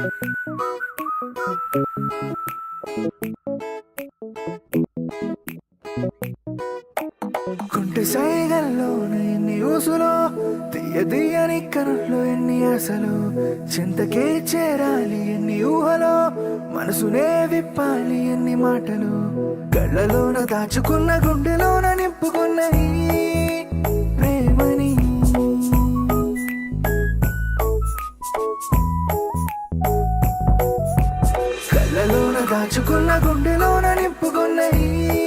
కుంటి సైగల్లోన ఎన్ని ఊసులో, తీయని కనుల్లో ఎన్ని ఆశలు, చింతకే చేరాలి ఎన్ని ఊహలో, మనసునే విప్పాలి ఎన్ని మాటలు, కళ్ళలోన దాచుకున్న గుండెలోన నింపుకున్న ఈ ప్రేమని. కళ్ళలోన దాచుకున్న గుండెలోన నింపుకున్న ఈ